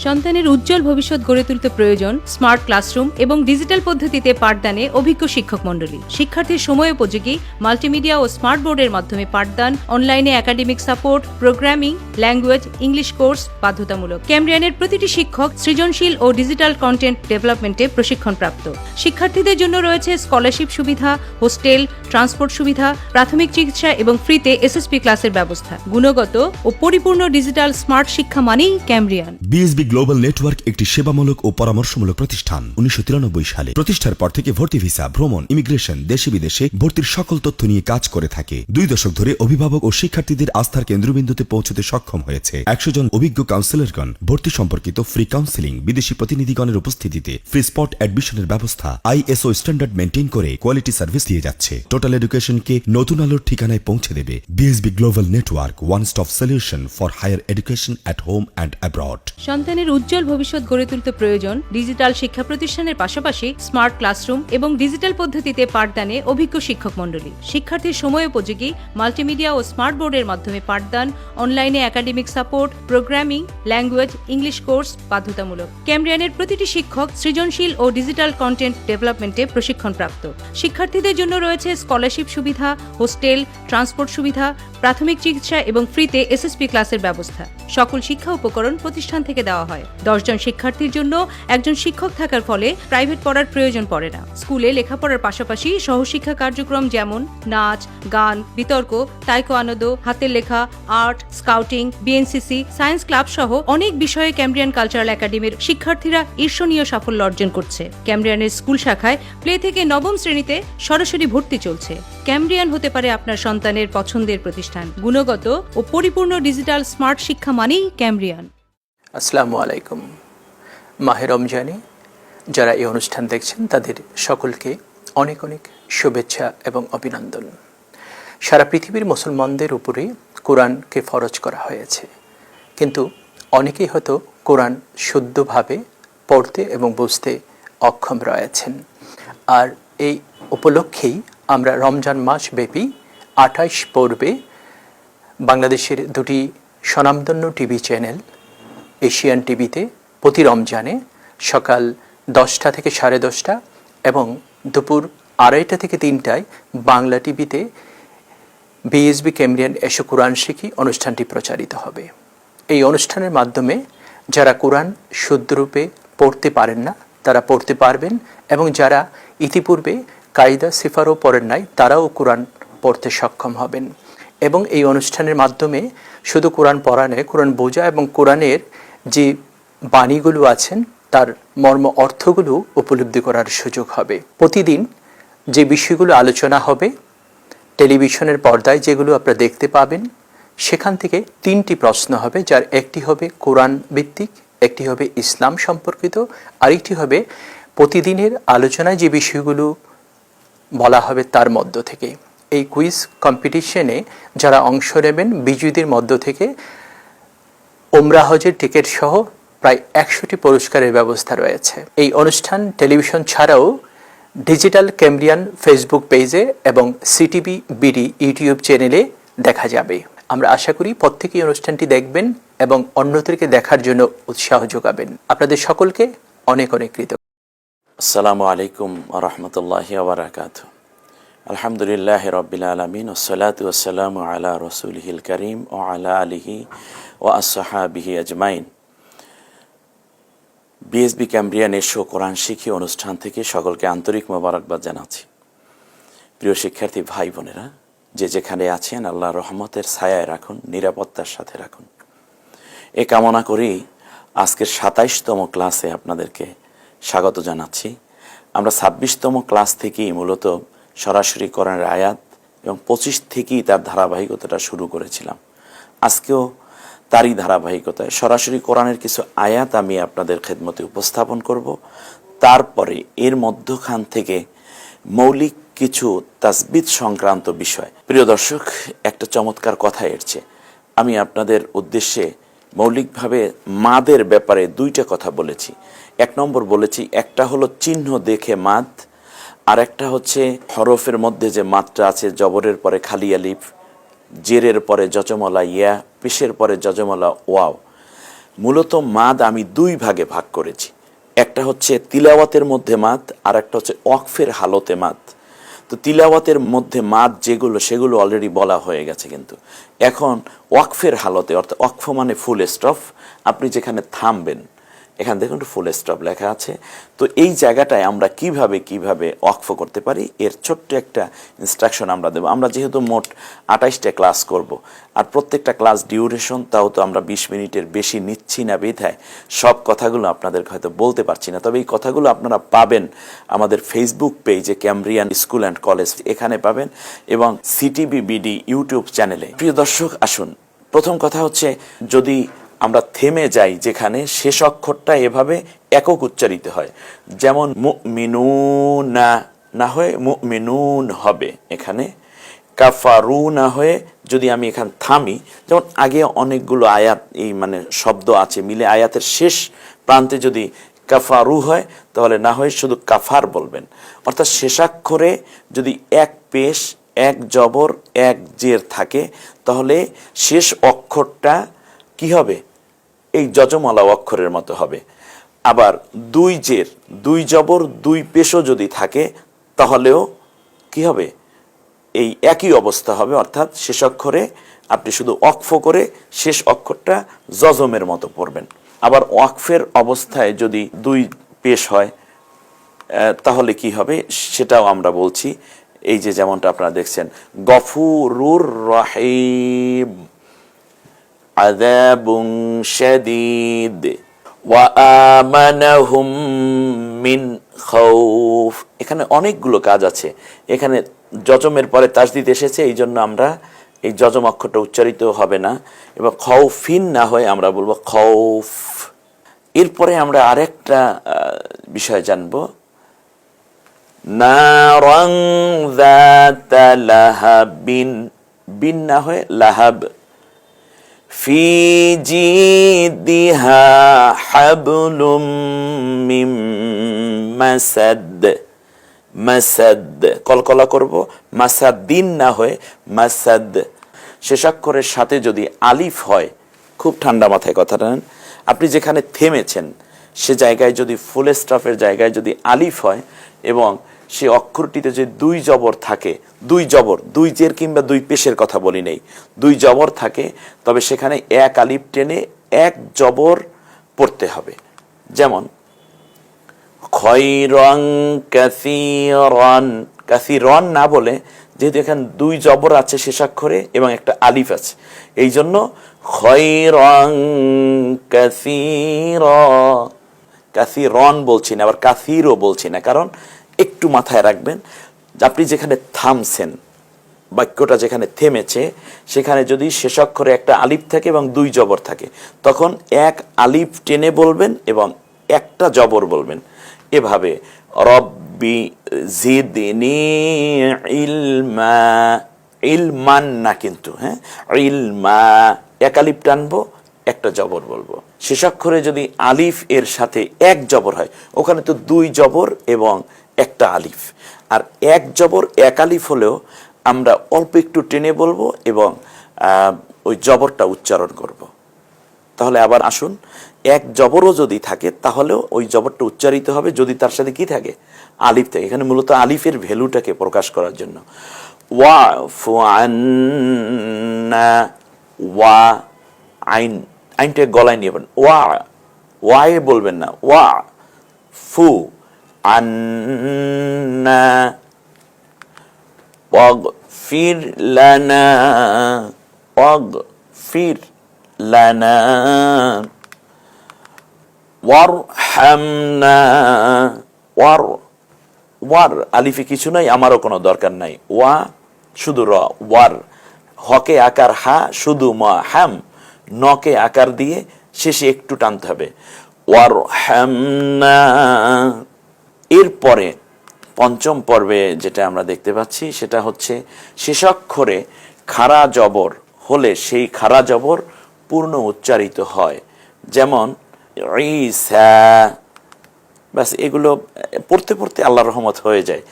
সন্তানের উজ্জ্বল ভবিষ্যৎ গড়ে তুলতে প্রয়োজন স্মার্ট ক্লাসরুম এবং ডিজিটাল পদ্ধতিতে পাঠদানে অভিজ্ঞ শিক্ষক মণ্ডলী। শিক্ষার্থীর সময় উপযোগী মাল্টিমিডিয়া ও স্মার্ট বোর্ডের মাধ্যমে পাঠদান, অনলাইনে academic support, programming, language, English course বাধ্যতামূলক। ক্যামব্রিয়ানের প্রতিটি শিক্ষক সৃজনশীল ও ডিজিটাল কন্টেন্ট ডেভেলপমেন্টে প্রশিক্ষণপ্রাপ্ত। শিক্ষার্থীদের জন্য রয়েছে স্কলারশিপ সুবিধা, হোস্টেল, ট্রান্সপোর্ট সুবিধা, প্রাথমিক চিকিৎসা এবং ফ্রিতে এসএসপি ক্লাসের ব্যবস্থা। গুণগত ও পরিপূর্ণ ডিজিটাল স্মার্ট শিক্ষা মানেই ক্যামব্রিয়ান। বিএসবি গ্লোবাল নেটওয়ার্ক একটি সেবামূলক ও পরামর্শমূলক প্রতিষ্ঠান। 1993 সালে প্রতিষ্ঠার পর থেকে ভর্তি ভিসা, ভ্রমণ, ইমিগ্রেশন, দেশে বিদেশে ভর্তির সকল তথ্য নিয়ে কাজ করে থাকে। 2 দশক ধরে অভিভাবক ও শিক্ষার্থীদের আস্থার কেন্দ্রবিন্দুতে পৌঁছতে সক্ষম হয়েছে। 100 জন অভিজ্ঞ কাউন্সিলরগণ ভর্তি সম্পর্কিত ফ্রি কাউন্সিলিং, বিদেশি প্রতিনিধিগণের উপস্থিতিতে ফ্রি স্পট অ্যাডমিশনের ব্যবস্থা, আইএসও স্ট্যান্ডার্ড মেনটেন করে কোয়ালিটি সার্ভিস দিয়ে যাচ্ছে। টোটাল এডুকেশনকে নতুন আলোর ঠিকানায় পৌঁছে দেবে। BSB global network, one stop solution for higher education at home and abroad. সন্তানের উজ্জ্বল ভবিষ্যৎ গড়ে তুলতে প্রয়োজন ডিজিটাল শিক্ষা প্রতিষ্ঠানের পাশাপাশি স্মার্ট ক্লাসরুম এবং ডিজিটাল পদ্ধতিতে পাঠদানে অভিজ্ঞ শিক্ষক মণ্ডলী। শিক্ষার্থীর সময় উপযোগী মাল্টিমিডিয়া ও স্মার্ট বোর্ডের মাধ্যমে পাঠদান, অনলাইনে academic support, programming, language, English course বাধ্যতামূলক। ক্যামব্রিয়ানের প্রতিটি শিক্ষক সৃজনশীল ও ডিজিটাল কন্টেন্ট ডেভেলপমেন্টে প্রশিক্ষণপ্রাপ্ত। শিক্ষার্থীদের জন্য রয়েছে স্কলারশিপ সুবিধা, হোস্টেল, ট্রান্সপোর্ট সুবিধা, প্রাথমিক চিকিৎসা এবং ফ্রিতে এসএসপি ক্লাসের ব্যবস্থা। সকল শিক্ষা উপকরণ প্রতিষ্ঠান থেকে দেওয়া হয়। 10 জন শিক্ষার্থীর জন্য একজন শিক্ষক থাকার ফলে প্রাইভেট পড়ার প্রয়োজন পড়ে না। স্কুলে লেখাপড়ার পাশাপাশি সহশিক্ষা কার্যক্রম যেমন নাচ, গান, বিতর্ক, তাইকোয়ান্দো, হাতের লেখা, art, scouting, BNCC, science club সহ অনেক বিষয়ে ক্যামব্রিয়ান কালচারাল একাডেমির শিক্ষার্থীরা ঈর্ষণীয় সাফল্য অর্জন করছে। ক্যামব্রিয়ানের স্কুল শাখায় প্লে থেকে 9ম শ্রেণীতে সরাসরি ভর্তি চলছে। ক্যামব্রিয়ান হতে পারে আপনার সন্তানের পছন্দের প্রতিষ্ঠান। গুণগত ও পরিপূর্ণ ডিজিটাল স্মার্ট শিক্ষা মানেই ক্যামব্রিয়ান। আসসালামু আলাইকুম। মাহে রমজানে যারা এই অনুষ্ঠান দেখছেন তাদের সকলকে অনেক অনেক শুভেচ্ছা এবং অভিনন্দন। সারা পৃথিবীর মুসলমানদের উপরে কোরআনকে ফরজ করা হয়েছে, কিন্তু অনেকেই হয়তো কোরআন শুদ্ধভাবে পড়তে এবং বুঝতে অক্ষম রয়েছেন। আর এই উপলক্ষেই আমরা রমজান মাস ব্যাপী 28 পর্বে বাংলাদেশের 2টি স্বনামধন্য টিভি চ্যানেল এশিয়ান টিভিতে প্রতি রমজানে সকাল 10টা থেকে 10:30 এবং দুপুর 2:30 থেকে 3টায় বাংলা টিভিতে বিএসবি ক্যামব্রিয়ান এসো কোরআন শিখি অনুষ্ঠানটি প্রচারিত হবে। এই অনুষ্ঠানের মাধ্যমে যারা কোরআন শুদ্ধরূপে পড়তে পারেন না তারা পড়তে পারবেন, এবং যারা ইতিপূর্বে কায়দা সিফারও পড়েন নাই তারাও কোরআন পড়তে সক্ষম হবেন। এবং এই অনুষ্ঠানের মাধ্যমে শুধু কোরআন পড়া নয়, কোরআন বোঝা এবং কোরআনের যে বাণীগুলো আছেন তার মর্ম অর্থগুলো উপলব্ধি করার সুযোগ হবে। প্রতিদিন যে বিষয়গুলো আলোচনা হবে টেলিভিশনের পর্দায় যেগুলো আপনারা দেখতে পাবেন, সেখান থেকে 3টি প্রশ্ন হবে, যার একটি হবে কোরআন ভিত্তিক, একটি হবে ইসলাম সম্পর্কিত, আরেকটি হবে প্রতিদিনের আলোচনায় যে বিষয়গুলো বলা হবে তার মধ্য থেকে। এই কুইজ কম্পিটিশনে যারা অংশ নেবেন বিজয়ীদের মধ্য থেকে ওমরা হজের টিকিট সহ প্রায় 100টি পুরস্কারের ব্যবস্থা রয়েছে। এই অনুষ্ঠান টেলিভিশন ছাড়াও ডিজিটাল ক্যামব্রিয়ান ফেসবুক পেজে এবং সিটিভি বিডি ইউটিউব চ্যানেলে দেখা যাবে। আমরা আশা করি প্রত্যেকেই অনুষ্ঠানটি দেখবেন এবং অন্যদেরকে দেখার জন্য উৎসাহ যোগাবেন। আপনাদের সকলকে অনেক অনেক কৃতজ্ঞতা। আসসালামু আলাইকুম ওয়া রাহমাতুল্লাহি ওয়া বারাকাতুহু। আলহামদুলিল্লাহি রাব্বিল আলামিন ওয়াসসালাতু ওয়াসসালামু আলা রাসূলিহিল কারীম ওয়া আলা আলিহি ওয়া আসহাবিহি আজমাইন। বিএসবি ক্যামব্রিয়ান এসো কোরআন শিখি অনুষ্ঠান থেকে সকলকে আন্তরিক মোবারকবাদ জানাচ্ছি। প্রিয় শিক্ষার্থী ভাই বোনেরা, যে যেখানে আছেন আল্লাহর রহমতের ছায়ায় রাখুন, নিরাপত্তার সাথে রাখুন, এ কামনা করি আজকের 27তম ক্লাসে আপনাদেরকে স্বাগত জানাচ্ছি। আমরা 26তম ক্লাস থেকেই মূলত সরাসরি কোরআনের আয়াত এবং 25 থেকেই তার ধারাবাহিকতাটা শুরু করেছিলাম। আজকেও তারই ধারাবাহিকতায় সরাসরি কোরআনের কিছু আয়াত আমি আপনাদের খেদমতে উপস্থাপন করব। তারপরে এর মধ্যখান থেকে মৌলিক কিছু তাসবিত সংক্রান্ত বিষয়। প্রিয় দর্শক, একটা চমৎকার কথা এসেছে। আমি আপনাদের উদ্দেশ্যে মৌলিকভাবে মাদের ব্যাপারে 2টা কথা বলেছি। 1 নম্বর বলেছি, একটা হলো চিহ্ন দেখে মাদ, আর একটা হচ্ছে হরফের মধ্যে যে মাদটা আছে, জবরের পরে খালি আলিফ, জেরের পরে জজমলা ইয়া, পেশের পরে জজমলা ওয়াও। মূলত মাদ আমি দুই ভাগে ভাগ করেছি। একটা হচ্ছে তিলাওয়াতের মধ্যে মাদ, আর একটা হচ্ছে ওয়াকফের হালতে মাদ। তো তিলাওয়াতের মধ্যে মাদ যেগুলো সেগুলো অলরেডি বলা হয়ে গেছে, কিন্তু এখন ওয়াকফের হালতে, অর্থাৎ ওয়াকফ মানে ফুল স্টপ, আপনি যেখানে থামবেন, এখানে দেখুন ফুল স্টপ লেখা আছে। তো এই জায়গাটায় আমরা কিভাবে ওয়াকফ করতে পারি এর ছোট্ট একটা ইনস্ট্রাকশন আমরা দেবো। আমরা যেহেতু মোট 28টা ক্লাস করব, আর প্রত্যেকটা ক্লাস ডিউরেশন তাও তো আমরা 20 মিনিটের বেশি নিচ্ছি না বিধায় সব কথাগুলো আপনাদের হয়তো বলতে পারছি না। তবে এই কথাগুলো আপনারা পাবেন আমাদের ফেসবুক পেজে ক্যামব্রিয়ান স্কুল অ্যান্ড কলেজ, এখানে পাবেন, এবং সিটিভি বিডি ইউটিউব চ্যানেলে। প্রিয় দর্শক, আসুন, প্রথম কথা হচ্ছে যদি আমরা থেমে যাই যেখানে, শেষ অক্ষরটা এভাবে একক উচ্চারিত হয়, যেমন মুমিনুনা না হয়ে মুমিনুন হবে এখানে, কাফারু না হয়ে যদি আমি এখানে থামি, যেমন আগে অনেকগুলো আয়াত এই মানে শব্দ আছে মিলে আয়াতের শেষ প্রান্তে যদি কাফারু হয় তাহলে না হয়ে শুধু কাফার বলবেন। অর্থাৎ শেষাক্ষরে যদি এক পেশ, এক জবর, এক জের থাকে তাহলে শেষ অক্ষরটা কি হবে? এই যজমালা অক্ষরের মতো হবে। আবার দুই জের, দুই জবর, দুই পেশও যদি থাকে তাহলেও কি হবে? এই একই অবস্থা হবে। অর্থাৎ শেষ অক্ষরে আপনি শুধু ওয়াকফ করে শেষ অক্ষরটা জজমের মতো পড়বেন। আবার ওয়াকফের অবস্থায় যদি দুই পেশ হয় তাহলে কি হবে সেটাও আমরা বলছি। এই যে যেমনটা আপনারা দেখছেন, গফুরুর রহিম, আযাবুন শাদীদ, ওয়া আমানাহুম মিন খাউফ। এখানে অনেকগুলো কাজ আছে। এখানে যজমের পরে তাসদিদ এসেছে, এই জন্য আমরা এই যজম অক্ষরটা উচ্চারিত হবে না, এবং খাউফিন না হয়ে আমরা বলবো খাউফ। এরপরে আমরা আরেকটা বিষয় জানবো, নারাং যাতা লাহাবিন, বিন না হয়ে লাহাব, ফি জিদিহা হাবলুম মিন মাসাদ, মাসাদ কলকলা করব, মাসাদ্দিন না হয়ে মাসাদ। শেষাক্ষরের সাথে যদি আলিফ হয়, খুব ঠান্ডা মাথায় কথাটা নেন, আপনি যেখানে থেমেছেন সে জায়গায় যদি ফুল স্টপের জায়গায় যদি আলিফ হয় এবং সে অক্ষরটিতে যদি দুই জবর থাকে, দুই জবর, দুই জের কিংবা দুই পেশের কথা বলি নেই, দুই জবর থাকে, তবে সেখানে এক আলিফ টেনে এক জবর পড়তে হবে। যেমন খয়রন কাসীরান, কাসীরান না বলে, যেহেতু এখানে দুই জবর আছে শেষাক্ষরে এবং একটা আলিফ আছে, এই জন্য খয়রন কাসীরা, কাসীরন বলছি না, আবার কাসীরও বলছি না, কারণ একটু মাথায় রাখবেন আপনি যেখানে থামছেন, বাক্যটা যেখানে থেমেছে সেখানে যদি শেষাক্ষরে একটা আলিফ থাকে এবং দুই জবর থাকে, তখন এক আলিফ টেনে বলবেন এবং একটা জবর বলবেন। এভাবে রব্বি জিদনি ইলমা, ইলমান না কিন্তু, হ্যাঁ, ইলমা, এক আলিফ টানবো, একটা জবর বলবো। শেষাক্ষরে যদি আলিফ এর সাথে এক জবর হয়, ওখানে তো দুই জবর এবং একটা আলিফ, আর এক জবর এক আলিফ হলেও আমরা অল্প একটু টেনে বলবো এবং ওই জবরটা উচ্চারণ করব। তাহলে আবার আসুন, এক জবরও যদি থাকে তাহলেও ওই জবরটা উচ্চারিত হবে যদি তার সাথে কি থাকে? আলিফ থাকে। এখানে মূলত আলিফের ভ্যালুটাকে প্রকাশ করার জন্য। ওয়াফু আন্না, ওয়া, আইন, আইনটাকে গলায় নিয়ে বলেন, ওয়া, ওয়ায়ে বলবেন না, ওয়া ফু আন্না, ওয়াগফির লানা, ওয়াগফির লানা, ওয়ারহামনা, ওয়ার, ওয়ার আলিফে কিছু নাই, আমারও কোনো দরকার নাই, ওয়া শুধু র, ওয়ার, হকে আকার হা শুধু মা, হাম নকে আকার দিয়ে শেষে একটু টানতে হবে, ওয়ারহামনা। এরপরে পঞ্চম পর্বে যেটা আমরা দেখতে পাচ্ছি সেটা হচ্ছে শেষাক্ষরে খাড়া জবর হলে সেই খাড়া জবর পূর্ণ উচ্চারিত হয়। যেমন ঈসা, ব্যাস এগুলো পড়তে পড়তে আল্লাহর রহমত হয়ে যায়।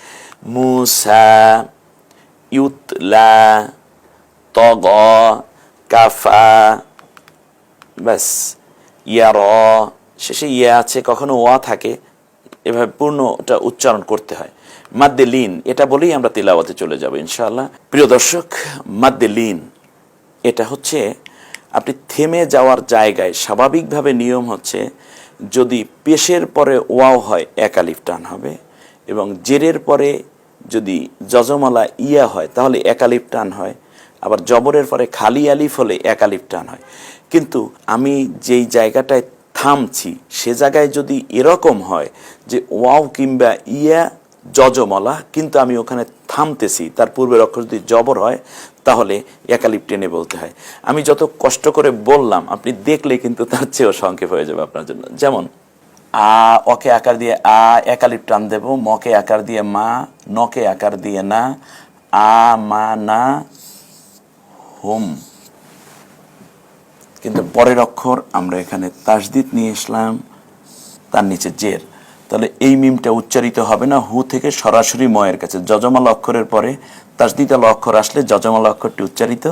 মুসা, ইউতলা, তগ, কাফা, ব্যাস ইয়া র শেষে ইয়া আছে, কখনো ওয়া থাকে, এভাবে পূর্ণটা উচ্চারণ করতে হয়। মাদ্দে লিন, এটা বলেই আমরা তিলাওয়াতে চলে যাব ইনশাআল্লাহ। প্রিয় দর্শক, মাদ্দে লিন এটা হচ্ছে আপনি থেমে যাওয়ার জায়গায় স্বাভাবিকভাবে নিয়ম হচ্ছে যদি পেশের পরে ওয়াও হয় এক আলিফ টান হবে, এবং জেরের পরে যদি যজমালা ইয়া হয় তাহলে এক আলিফ টান হয়, আবার জবরের পরে খালি আলিফ হলে এক আলিফ টান হয়। কিন্তু আমি যেই জায়গাটায় থামছি সে জায়গায় যদি এরকম হয় যে ওয়াও কিংবা ইয়া যজমালা কিন্তু আমি ওখানে থামতেছি, তার পূর্বের অক্ষর যদি জবর হয় তাহলে একালিপ টেনে বলতে হয়। আমি যত কষ্ট করে বললাম আপনি দেখলে কিন্তু তার চেয়েও সংক্ষেপ হয়ে যাবে আপনার জন্য। যেমন অকে আকার দিয়ে একালিপ টান দেব, মকে আকার দিয়ে মা, নকে আকার দিয়ে না, মা না হুম। কিন্তু পরের অক্ষর আমরা এখানে তাসদিদ নিয়ে আসলাম, তার নিচে জের, তাহলে এই মিমটা উচ্চারিত হবে না হু থেকে সরাসরি ময়ের কাছে। যজমাল অক্ষরের পরে তাসদিদাল অক্ষর আসলে যজমাল অক্ষরটি উচ্চারিত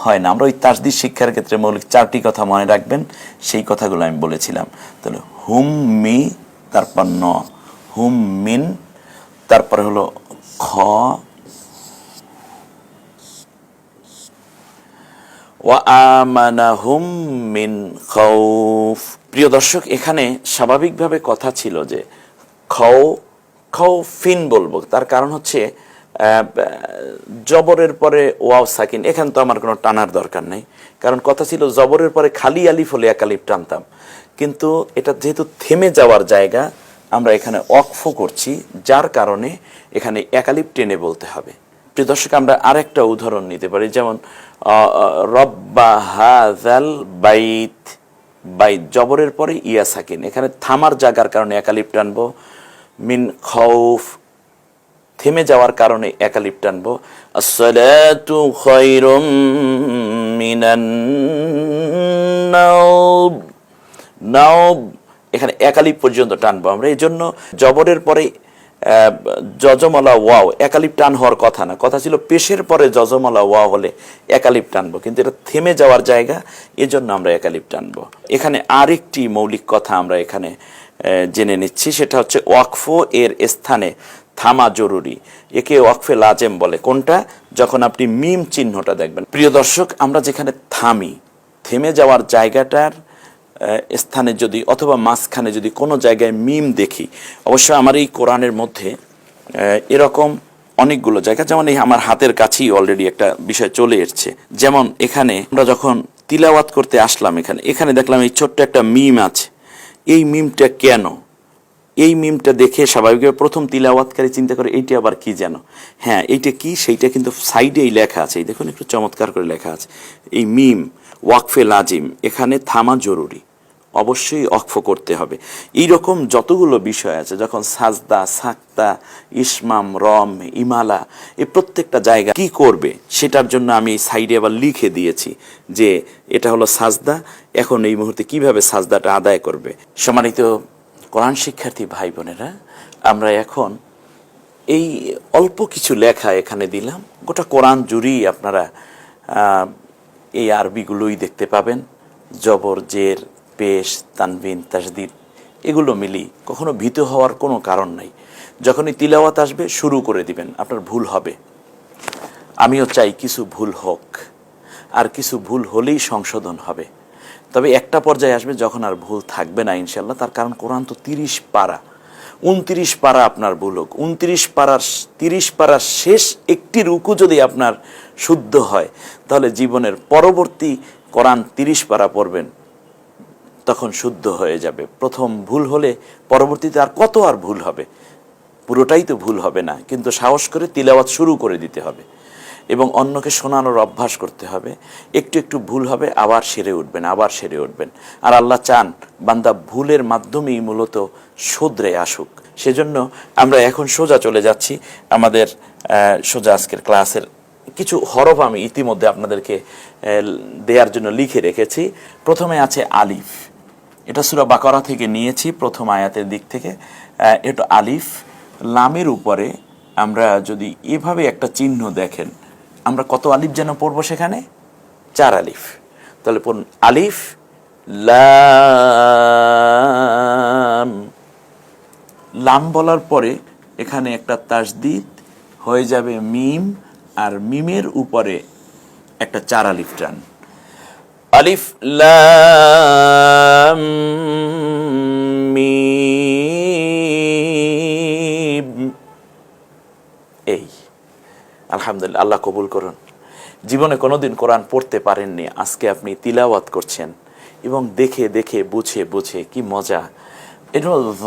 হয় না। আমরা ওই তাসদিদ শিক্ষার ক্ষেত্রে মৌলিক 4টি কথা মনে রাখবেন, সেই কথাগুলো আমি বলেছিলাম। তাহলে হুম মি, তারপর ন, হুম মিন, তারপরে হলো খ, ওয়া আমানাহুম মিন খাউফ। প্রিয় দর্শক, এখানে স্বাভাবিকভাবে কথা ছিল যে খাউফিন বলবো, তার কারণ হচ্ছে জবরের পরে ওয়াও সাকিন, এখানে তো আমার কোনো টানার দরকার নেই, কারণ কথা ছিল জবরের পরে খালি আলিফ হলে এক আলিফ টানতাম। কিন্তু এটা যেহেতু থেমে যাওয়ার জায়গা, আমরা এখানে ওয়াকফ করছি, যার কারণে এখানে এক আলিফ টেনে বলতে হবে। প্রিয় দর্শক, আমরা আরেকটা উদাহরণ নিতে পারি, যেমন রব্বা হাযাল বাইত, বাইত জবরের পরে ইয়া সাকিন, এখানে থামার জায়গার কারণে এক আলিফ টানবো। মিন খাউফ, থেমে যাওয়ার কারণে এক আলিফ টানবো। আসসালাতু খায়রুম মিনান নাওম, নাওম এখানে এক আলিফ পর্যন্ত টানবো আমরা। এই জন্য জবরের পরে যজমালা ওয়াও এক আলিফ টান হওয়ার কথা না, কথা ছিল পেশের পরে যজমালা ওয়াও হলে এক আলিফ টানবো, কিন্তু এটা থেমে যাওয়ার জায়গা, এজন্য আমরা এক আলিফ টানবো। এখানে আরেকটি মৌলিক কথা আমরা এখানে জেনে নিচ্ছি, সেটা হচ্ছে ওয়াকফ এর স্থানে থামা জরুরি, একে ওয়াকফে লাজেম বলে। কোনটা? যখন আপনি মিম চিহ্নটা দেখবেন। প্রিয় দর্শক, আমরা যেখানে থামি, থেমে যাওয়ার জায়গাটার স্থানে যদি অথবা মাঝখানে যদি কোনো জায়গায় মিম দেখি, অবশ্য আমার এই কোরআনের মধ্যে এরকম অনেকগুলো জায়গা, যেমন এই আমার হাতের কাছেই অলরেডি একটা বিষয় চলে এসছে। যেমন এখানে আমরা যখন তিলাওয়াত করতে আসলাম, এখানে দেখলাম এই ছোট্ট একটা মিম আছে। এই মিমটা কেন? এই মিমটা দেখে স্বাভাবিকভাবে প্রথম তিলাওয়াতকারী চিন্তা করে এইটা আবার কি যেন, হ্যাঁ এইটা কি, সেইটা কিন্তু সাইডেই লেখা আছে, এই দেখুন একটু চমৎকার করে লেখা আছে, এই মিম ওয়াকফে লাজিম, এখানে থামা জরুরি, অবশ্যই ওয়াকফ করতে হবে। এইরকম যতগুলো বিষয় আছে, যখন সাজদা, সাক্তা, ইসমাম, রম, ইমালা, এই প্রত্যেকটা জায়গা কি করবে সেটার জন্য আমি সাইডে আবার লিখে দিয়েছি যে এটা হলো সাজদা, এখন এই মুহূর্তে কিভাবে সাজদাটা আদায় করবে। সম্মানিত কোরআন শিক্ষার্থী ভাই বোনেরা, আমরা এখন এই অল্প কিছু লেখা এখানে দিলাম, গোটা কোরআন জুড়েই আপনারা এই আরবিগুলোই দেখতে পাবেন। জবর, জের, পেশ, তানবিন, তাসদিদ এগুলো মিলি, কখনো ভীত হওয়ার কোনো কারণ নাই। যখনই তিলাওয়াত আসবে শুরু করে দিবেন, আপনার ভুল হবে। আমিও চাই কিছু ভুল হোক, আর কিছু ভুল হলেই সংশোধন হবে। তবে একটা পর্যায়ে আসবে যখন আর ভুল থাকবে না ইনশাল্লাহ, তার কারণ কোরআন তো 30 পারা, 29 পারা আপনার ভুল হোক, 30 পারার শেষ একটি রুকু যদি আপনার শুদ্ধ হয়, তাহলে জীবনের পরবর্তী কোরআন 30 পারা পড়বেন, তখন শুদ্ধ হয়ে যাবে। প্রথম ভুল হলে পরবর্তীতে আর কত আর ভুল হবে? পুরোটাই তো ভুল হবে না, কিন্তু সাহস করে তিলাওয়াত শুরু করে দিতে হবে এবং অন্যকে শোনানোর অভ্যাস করতে হবে। একটু একটু ভুল হবে, আবার সেরে উঠবেন, আবার সেরে উঠবেন। আর আল্লাহ চান বান্দা ভুলের মাধ্যমেই মূলত শুধরে আসুক। সেজন্য আমরা এখন সোজা চলে যাচ্ছি আমাদের সোজা আজকের ক্লাসের কিছু হরফ আমি ইতিমধ্যে আপনাদেরকে দেওয়ার জন্য লিখে রেখেছি। প্রথমে আছে আলিফ, এটা সূরা বাকারা থেকে নিয়েছি, প্রথম আয়াতের দিক থেকে। এটা আলিফ, লামের উপরে আমরা যদি এভাবে একটা চিহ্ন দেখেন, আমরা কত আলিফ যেন পড়বো সেখানে? 4 আলিফ। তাহলে পড়ুন আলিফ, লাম, লাম বলার পরে এখানে একটা তাসদিদ হয়ে যাবে মিম, আর মিমের উপরে একটা 4 আলিফ টান। আলিফ লাম মিম, এই। আলহামদুলিল্লাহ, আল্লাহ কবুল করুন। জীবনে কোনোদিন কোরআন পড়তে পারেননি, আজকে আপনি তিলাওয়াত করছেন এবং দেখে দেখে বুঝে বুঝে কি মজা। এটা হল য,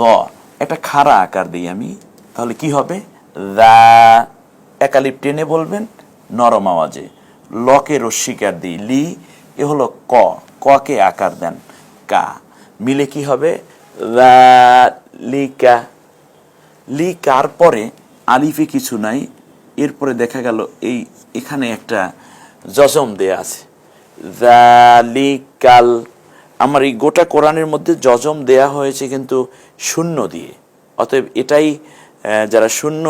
একটা খাড়া আকার দিই আমি, তাহলে কি হবে? দা, একালিপ টেনে বলবেন নরম আওয়াজে। লকে রস্বীকার দিই লি, এ হলো ক, ককে আকার দেন কা, মিলে কি হবে? লিকা। লি কার পরে আলিফে কিছু নাই, এরপরে দেখা গেল এই এখানে একটা জজম দেয়া আছে, জালিকাল। আমার এই গোটা কোরআনের মধ্যে জজম দেয়া হয়েছে কিন্তু শূন্য দিয়ে, অতএব এটাই যারা শূন্য,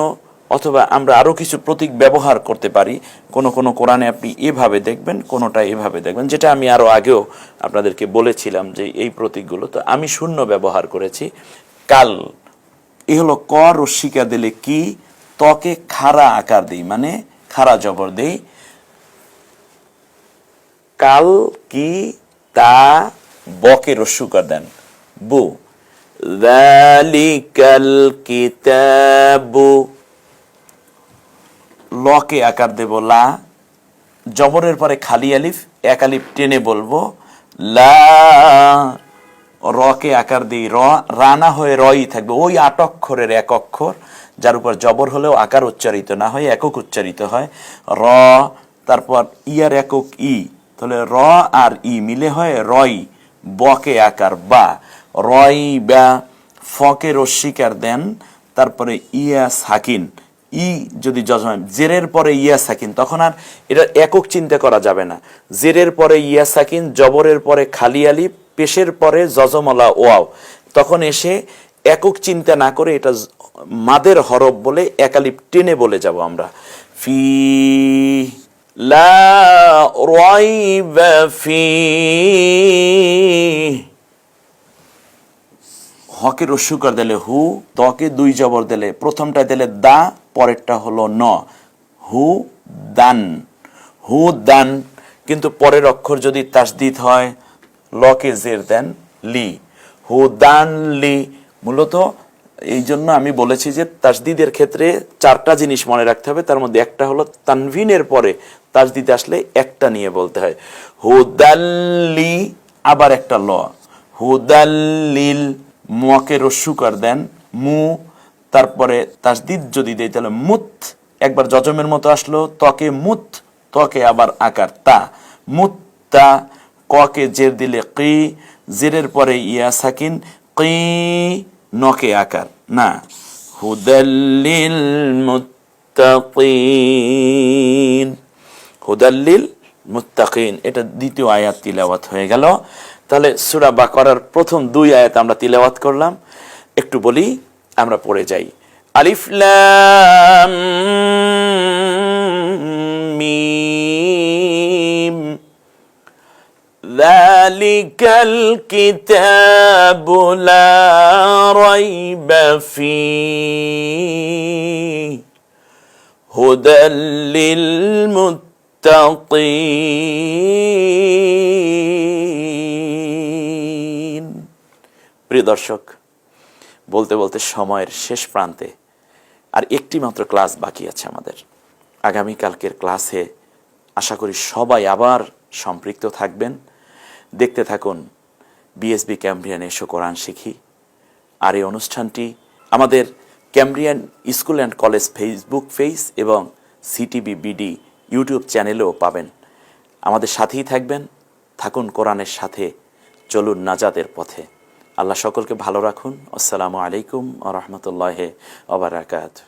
অথবা আমরা আরও কিছু প্রতীক ব্যবহার করতে পারি। কোনো কোনো কোরআনে আপনি এভাবে দেখবেন, কোনোটা এভাবে দেখবেন, যেটা আমি আরও আগেও আপনাদেরকে বলেছিলাম যে এই প্রতীকগুলো। তো আমি শূন্য ব্যবহার করেছি। কাল, এ হলো ক রস্বীকা দিলে কি, তকে খাড়া আকার দিই, মানে খাড়া জবর দেই। কাল কি তা, বকে রস্যুকার দেন বু, যালিকাল কিতাবু। লকে আকার দেব লা, জবরের পরে খালি আলিফ, এক আলিফ টেনে বলবো লা। রকে আকার দিই র, রানা হয়ে রই থাকবে, ওই 8 অক্ষরের এক অক্ষর, যার উপর জবর হলেও আকার উচ্চারিত না হয়, একক উচ্চারিত হয় র। তারপর ইয়ার একক ই, তাহলে র আর ই মিলে হয় রই, বকে আকার বা, রই বা। ফকে রস্বীকার দেন, তারপরে ইয়া সাকিন, ই যদি যজম, জেরের পরে ইয়া সাকিন, তখন আর এটা একক চিন্তা করা যাবে না। জেরের পরে ইয়া সাকিন, জবরের পরে খালি আলিফ, পেশের পরে জজমলা ওয়াও, তখন এসে একক চিন্তা না করে এটা মাদের হরফ বলে এক আলিফ টেনে বলে যাব আমরা। ফি লা রাইবা ফি, হকে রস্যুকার দিলে হু, তকে 2 জবর দিলে, প্রথমটা দিলে দা, পরেরটা হলো ন, হু দান, হু দান। কিন্তু পরের অক্ষর যদি তাসদিদ হয়, লকে জের দেন লি, হু দান লি। মূলত এই জন্য আমি বলেছি যে তাসদিদের ক্ষেত্রে 4টা জিনিস মনে রাখতে হবে, তার মধ্যে একটা হলো তানভিনের পরে তাসদিদ আসলে একটা নিয়ে বলতে হয়, হুদাল্লি, আবার একটা ল, হুদাল্লিল। মুকে রস্যুকার দেন মু, তারপরে তাসদিদ যদি দেই তাহলে মুত, একবার জজমের মতো আসলো, তকে মুত, তকে আবার আকার তা, মুত্তা। ককে জের দিলে কি, জেরের পরে ইয়া সাকিন কি, নকে আকার না। হুদাল্লিল মুত্তাকিন, হুদাল্লিল মুত্তাকিন। এটা দ্বিতীয় আয়াত তিলাওয়াত হয়ে গেল। তাহলে সূরা বাকারার প্রথম 2 আয়াত আমরা তিলাওয়াত করলাম, একটু বলি, আমরা পড়ে যাই। আলিফ লাম মিম, যালিকাল কিতাবু লা রাইবা ফীহি হুদাল লিল মুত্তাকিন। প্রিয় দর্শক, বলতে বলতে সময়ের শেষ প্রান্তে, আর একটি মাত্র ক্লাস বাকি আছে আমাদের। আগামীকালকের ক্লাসে আশা করি সবাই আবার সম্পৃক্ত থাকবেন। দেখতে থাকুন বিএসবি ক্যামব্রিয়ান এসো কোরআন শিখি। আর এই অনুষ্ঠানটি আমাদের Cambrian school and college Facebook page এবং সিটিভি বিডি ইউটিউব চ্যানেলেও পাবেন। আমাদের সাথেই থাকবেন, থাকুন কোরআনের সাথে, চলুন নাজাতের পথে। আল্লাহ সকলকে ভালো রাখুন। আসসালামু আলাইকুম ওয়া রাহমাতুল্লাহি ওয়া বারাকাতুহু।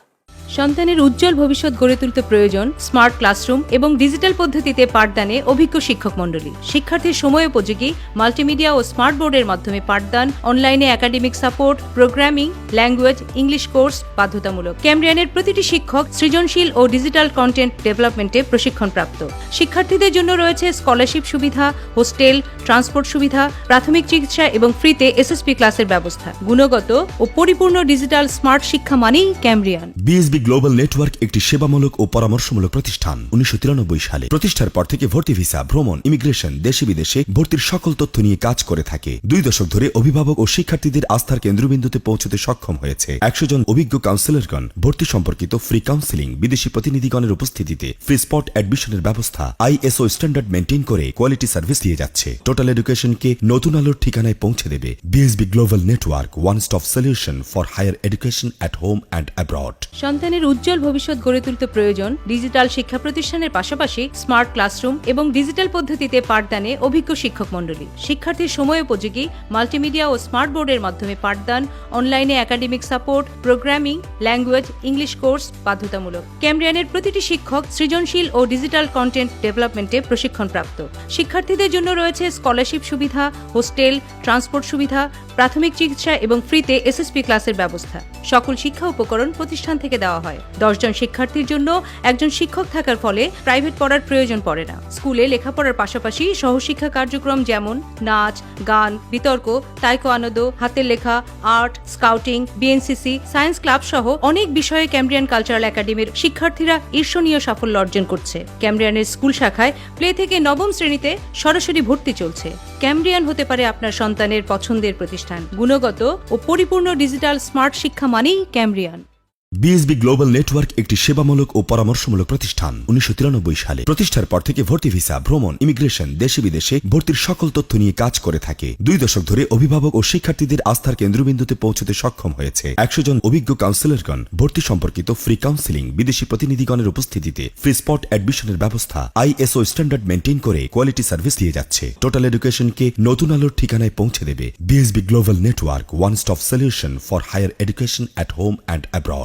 সন্তানের উজ্জ্বল ভবিষ্যৎ গড়ে তুলতে প্রয়োজন স্মার্ট ক্লাসরুম এবং ডিজিটাল পদ্ধতিতে পাঠদানে অভিজ্ঞ শিক্ষক মণ্ডলী। শিক্ষার্থীর সময় উপযোগী মাল্টিমিডিয়া ও স্মার্ট বোর্ডের মাধ্যমে পাঠদান, অনলাইনে academic support, programming, language, English course বাধ্যতামূলক। ক্যামব্রিয়ানের প্রতিটি শিক্ষক সৃজনশীল ও ডিজিটাল কন্টেন্ট ডেভেলপমেন্টে প্রশিক্ষণপ্রাপ্ত। শিক্ষার্থীদের জন্য রয়েছে স্কলারশিপ সুবিধা, হোস্টেল, ট্রান্সপোর্ট সুবিধা, প্রাথমিক চিকিৎসা এবং ফ্রিতে এসএসপি ক্লাসের ব্যবস্থা। গুণগত ও পরিপূর্ণ ডিজিটাল স্মার্ট শিক্ষা মানেই ক্যামব্রিয়ান। বিএসবি গ্লোবাল নেটওয়ার্ক একটি সেবামূলক ও পরামর্শমূলক প্রতিষ্ঠান। 1993 সালে প্রতিষ্ঠার পর থেকে ভর্তি ভিসা, ভ্রমণ, ইমিগ্রেশন, দেশে বিদেশে ভর্তির সকল তথ্য নিয়ে কাজ করে থাকে। 2 দশক ধরে অভিভাবক ও শিক্ষার্থীদের আস্থার কেন্দ্রবিন্দুতে পৌঁছতে সক্ষম হয়েছে। 100 জন অভিজ্ঞ কাউন্সিলরগণ ভর্তি সম্পর্কিত ফ্রি কাউন্সিলিং, বিদেশি প্রতিনিধিগণের উপস্থিতিতে ফ্রি স্পট অ্যাডমিশনের ব্যবস্থা, আইএসও স্ট্যান্ডার্ড মেনটেন করে কোয়ালিটি সার্ভিস দিয়ে যাচ্ছে। টোটাল এডুকেশনকে নতুন আলোর ঠিকানায় পৌঁছে দেবে। BSB global network, one stop solution for higher education at home and abroad. সন্তানের উজ্জ্বল ভবিষ্যৎ গড়ে তুলতে প্রয়োজন ডিজিটাল শিক্ষা প্রতিষ্ঠানের পাশাপাশি স্মার্ট ক্লাসরুম এবং ডিজিটাল পদ্ধতিতে পাঠদানে অভিজ্ঞ শিক্ষক মণ্ডলী। শিক্ষার্থীর সময় উপযোগী মাল্টিমিডিয়া ও স্মার্ট বোর্ডের মাধ্যমে পাঠদান, অনলাইনে academic support, programming, language, English course বাধ্যতামূলক। ক্যামব্রিয়ানের প্রতিটি শিক্ষক সৃজনশীল ও ডিজিটাল কন্টেন্ট ডেভেলপমেন্টে প্রশিক্ষণপ্রাপ্ত। শিক্ষার্থীদের জন্য রয়েছে স্কলারশিপ সুবিধা, হোস্টেল, ট্রান্সপোর্ট সুবিধা, প্রাথমিক চিকিৎসা এবং ফ্রিতে এসএসপি ক্লাসের ব্যবস্থা। সকল শিক্ষা উপকরণ প্রতিষ্ঠান থেকে দেওয়া হয়। 10 জন শিক্ষার্থীর জন্য একজন শিক্ষক থাকার ফলে প্রাইভেট পড়ার প্রয়োজন পড়ে না। স্কুলে লেখাপড়ার পাশাপাশি সহশিক্ষা কার্যক্রম যেমন নাচ, গান, বিতর্ক, তাইকোয়ান্দো, হাতের লেখা, art, scouting, BNCC, science club সহ অনেক বিষয়ে ক্যামব্রিয়ান কালচারাল একাডেমির শিক্ষার্থীরা ঈর্ষণীয় সাফল্য অর্জন করছে। ক্যামব্রিয়ানের স্কুল শাখায় প্লে থেকে 9ম শ্রেণীতে সরাসরি ভর্তি চলছে। ক্যামব্রিয়ান হতে পারে আপনার সন্তানের পছন্দের প্রতিষ্ঠান। গুণগত ও পরিপূর্ণ ডিজিটাল স্মার্ট শিক্ষা মানেই ক্যামব্রিয়ান। বিএসবি গ্লোবাল নেটওয়ার্ক একটি সেবামূলক ও পরামর্শমূলক প্রতিষ্ঠান। 1993 সালে প্রতিষ্ঠার পর থেকে ভর্তি ভিসা, ভ্রমণ, ইমিগ্রেশন, দেশে বিদেশে ভর্তির সকল তথ্য নিয়ে কাজ করে থাকে। 2 দশক ধরে অভিভাবক ও শিক্ষার্থীদের আস্থার কেন্দ্রবিন্দুতে পৌঁছতে সক্ষম হয়েছে। 100 জন অভিজ্ঞ কাউন্সিলরগণ ভর্তি সম্পর্কিত ফ্রি কাউন্সিলিং, বিদেশি প্রতিনিধিগণের উপস্থিতিতে ফ্রি স্পট অ্যাডমিশনের ব্যবস্থা, আইএসও স্ট্যান্ডার্ড মেনটেন করে কোয়ালিটি সার্ভিস দিয়ে যাচ্ছে। টোটাল এডুকেশনকে নতুন আলোর ঠিকানায় পৌঁছে দেবে। BSB global network, one stop solution for higher education at home and abroad.